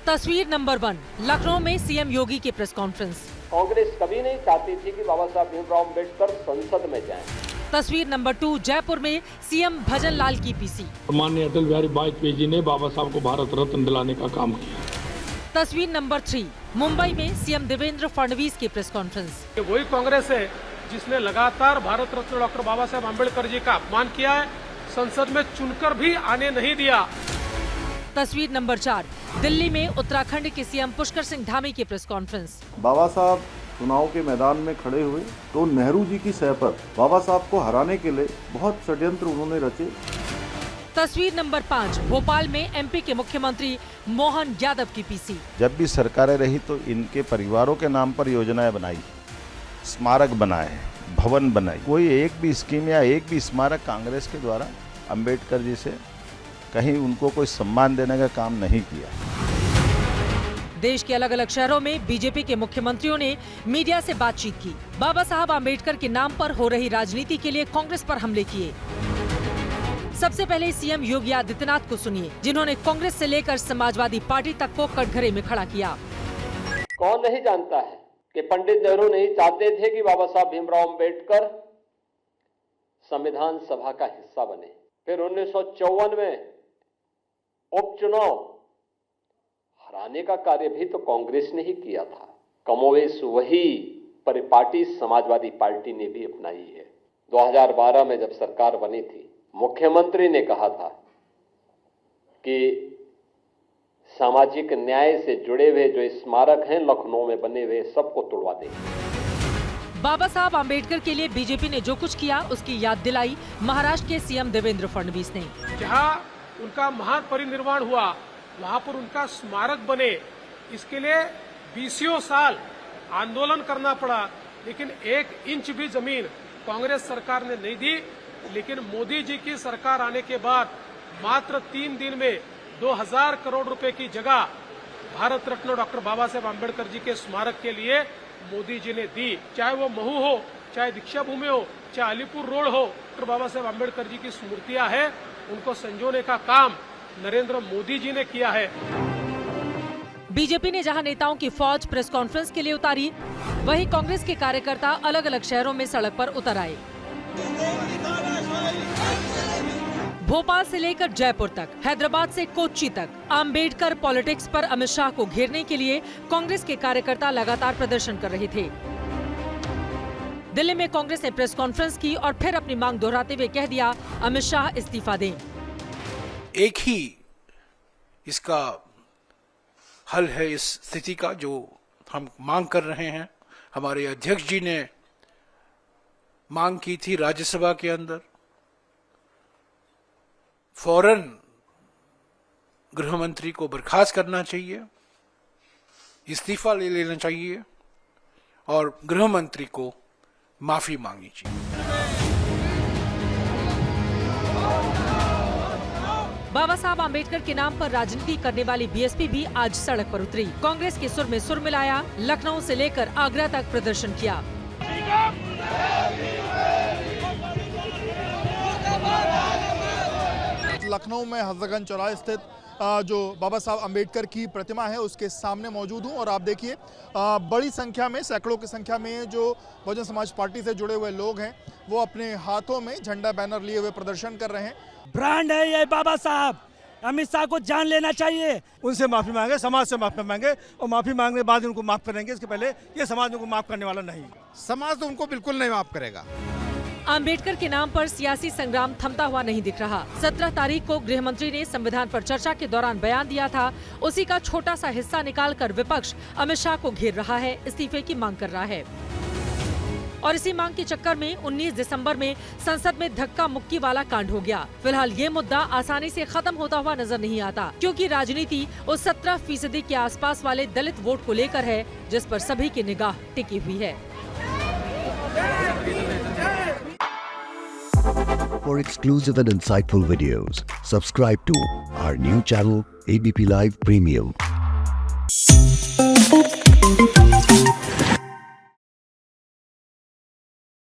तस्वीर नंबर 1, लखनऊ में सीएम योगी की प्रेस कॉन्फ्रेंस। कांग्रेस कभी नहीं चाहती थी कि बाबा साहब भीमराव अम्बेडकर संसद में जाएं। तस्वीर नंबर 2, जयपुर में सीएम भजन लाल की पीसी। माननीय अटल बिहारी वाजपेयी जी ने बाबा साहब को भारत रत्न दिलाने का काम किया। तस्वीर नंबर 3, मुंबई में सीएम देवेंद्र फडणवीस की प्रेस कॉन्फ्रेंस। वही कांग्रेस है जिसने लगातार भारत रत्न डॉक्टर बाबा साहब अम्बेडकर जी का अपमान किया है, संसद में चुनकर भी आने नहीं दिया। तस्वीर नंबर 4, दिल्ली में उत्तराखंड के सीएम पुष्कर सिंह धामी की प्रेस कॉन्फ्रेंस। बाबा साहब चुनाव के मैदान में खड़े हुए तो नेहरू जी की सह पर बाबा साहब को हराने के लिए बहुत षड्यंत्र उन्होंने रचे। तस्वीर नंबर 5, भोपाल में एमपी के मुख्यमंत्री मोहन यादव की पीसी। जब भी सरकारें रही तो इनके परिवारों के नाम पर योजनाएं बनाई, स्मारक बनाए, भवन बनाए। कोई एक भी स्कीम या एक भी स्मारक कांग्रेस के द्वारा अंबेडकर जी से कहीं उनको कोई सम्मान देने का काम नहीं किया। देश के अलग अलग शहरों में बीजेपी के मुख्यमंत्रियों ने मीडिया से बातचीत की। बाबा साहब आम्बेडकर के नाम पर हो रही राजनीति के लिए कांग्रेस पर हमले किए। सबसे पहले सीएम योगी आदित्यनाथ को सुनिए, जिन्होंने कांग्रेस से लेकर समाजवादी पार्टी तक को कटघरे में खड़ा किया। कौन नहीं जानता है कि पंडित नेहरू नहीं चाहते थे कि बाबा साहब भीमराव अम्बेडकर संविधान सभा का हिस्सा बने। फिर 1954 में उपचुनाव हराने का कार्य भी तो कांग्रेस ने ही किया था। कमोवेश वही परिपाटी समाजवादी पार्टी ने भी अपनाई है। 2012 में जब सरकार बनी थी, मुख्यमंत्री ने कहा था कि सामाजिक न्याय से जुड़े हुए जो स्मारक हैं लखनऊ में बने हुए सबको तोड़वा देंगे। बाबा साहब आम्बेडकर के लिए बीजेपी ने जो कुछ किया उसकी याद दिलाई महाराष्ट्र के सीएम देवेंद्र फडणवीस ने। जहां उनका महान परिनिर्वाण हुआ वहां पर उनका स्मारक बने, इसके लिए 20 साल आंदोलन करना पड़ा, लेकिन 1 इंच भी जमीन कांग्रेस सरकार ने नहीं दी। लेकिन मोदी जी की सरकार आने के बाद मात्र 3 दिन में 2000 करोड़ रुपए की जगह भारत रत्न डॉक्टर बाबा साहेब अम्बेडकर जी के स्मारक के लिए मोदी जी ने दी। चाहे वो महू हो, चाहे दीक्षा भूमि हो, चाहे अलीपुर रोड हो, डॉक्टर बाबा साहेब अम्बेडकर जी की स्मृतियां हैं, उनको संजोने का काम नरेंद्र मोदी जी ने किया है। बीजेपी ने जहां नेताओं की फौज प्रेस कॉन्फ्रेंस के लिए उतारी, वहीं कांग्रेस के कार्यकर्ता अलग अलग शहरों में सड़क पर उतर आए। भोपाल से लेकर जयपुर तक, हैदराबाद से कोच्चि तक आम्बेडकर पॉलिटिक्स पर अमित शाह को घेरने के लिए कांग्रेस के कार्यकर्ता लगातार प्रदर्शन कर रहे थे। दिल्ली में कांग्रेस ने प्रेस कॉन्फ्रेंस की और फिर अपनी मांग दोहराते हुए कह दिया, अमित शाह इस्तीफा दें। एक ही इसका हल है इस स्थिति का जो हम मांग कर रहे हैं। हमारे अध्यक्ष जी ने मांग की थी राज्यसभा के अंदर, फौरन गृह मंत्री को बर्खास्त करना चाहिए, इस्तीफा ले लेना चाहिए और गृह मंत्री को माफी मांगनी चाहिए। बाबा साहब आम्बेडकर के नाम पर राजनीति करने वाली बीएसपी भी आज सड़क पर उतरी। कांग्रेस के सुर में सुर मिलाया, लखनऊ से लेकर आगरा तक प्रदर्शन किया। लखनऊ में हजरतगंज चौराहे स्थित जो बाबा साहब अम्बेडकर की प्रतिमा है उसके सामने मौजूद हूं और आप देखिए बड़ी संख्या में, सैकड़ों की संख्या में जो बहुजन समाज पार्टी से जुड़े हुए लोग हैं वो अपने हाथों में झंडा बैनर लिए हुए प्रदर्शन कर रहे हैं। ब्रांड है ये बाबा साहब, अमित शाह को जान लेना चाहिए। उनसे माफी मांगे, समाज से माफी मांगे और माफी मांगने के बाद उनको माफ करेंगे। इसके पहले ये समाज उनको माफ करने वाला नहीं। समाज तो उनको बिल्कुल नहीं माफ करेगा। आम्बेडकर के नाम पर सियासी संग्राम थमता हुआ नहीं दिख रहा। 17 तारीख को गृह मंत्री ने संविधान पर चर्चा के दौरान बयान दिया था, उसी का छोटा सा हिस्सा निकालकर विपक्ष अमित शाह को घेर रहा है, इस्तीफे की मांग कर रहा है। और इसी मांग के चक्कर में 19 दिसंबर में संसद में धक्का मुक्की वाला कांड हो गया। फिलहाल ये मुद्दा आसानी से खत्म होता हुआ नजर नहीं आता, क्योंकि राजनीति उस 17% के आसपास वाले दलित वोट को लेकर है, जिस पर सभी की निगाह टिकी हुई है। For exclusive and insightful videos, subscribe to our new channel ABP Live Premium.